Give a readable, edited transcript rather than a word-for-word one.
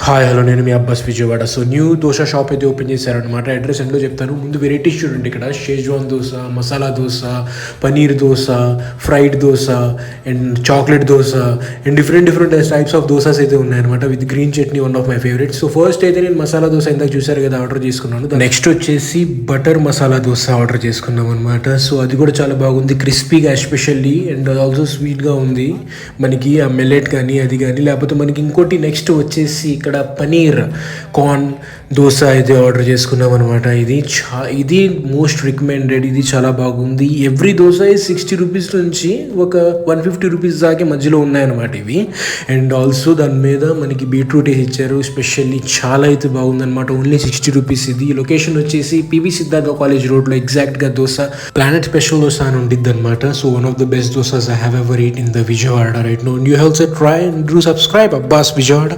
Hi hello, నేను మీ Abbas Vijayawada. So new dosa shop అయితే ఓపెన్ చేశారనమాట. అడ్రస్ ఎంతో చెప్తాను. ముందు వెరైటీస్ చూడండి. ఇక్కడ schezwan dosa, masala dosa, paneer dosa, fried dosa and chocolate dosa and different types of dosas అయితే ఉన్నాయన్నమాట. With green chutney, one of my favourite. So first అయితే నేను మసాలా దోశ ఇందాక చూసారు కదా, ఆర్డర్ చేసుకున్నాను. నెక్స్ట్ వచ్చేసి బటర్ మసాలా దోశ ఆర్డర్ చేసుకున్నాం అనమాట. సో అది కూడా చాలా బాగుంది, క్రిస్పీగా ఎస్పెషల్లీ, అండ్ ఆల్సో స్వీట్గా ఉంది. మనకి ఆ మిల్లెట్ కానీ అది కానీ, లేకపోతే మనకి ఇంకోటి నెక్స్ట్ వచ్చేసి ఇక్కడ పనీర్ కార్న్ దోశ అయితే ఆర్డర్ చేసుకున్నాం అనమాట. ఇది మోస్ట్ రికమెండెడ్. ఇది చాలా బాగుంది. ఎవ్రీ దోశ 60 రూపీస్ నుంచి ఒక 150 రూపీస్ దాకా మధ్యలో ఉన్నాయన్నమాట ఇవి. అండ్ ఆల్సో దాని మీద మనకి బీట్రూట్ వేసి ఇచ్చారు. స్పెషల్లీ చాలా అయితే బాగుందన్నమాట. Only 60 rupees. ఇది లొకేషన్ వచ్చేసి పివి సిద్ధార్థ కాలేజ్ రోడ్లో ఎగ్జాక్ట్గా దోశ ప్లానెట్ స్పెషల్ దోశ అని ఉంటుంది అనమాట. So one of the best dosas I have ever eat in the Vijayawada right now. You also try and do subscribe Abbas Vijayawada.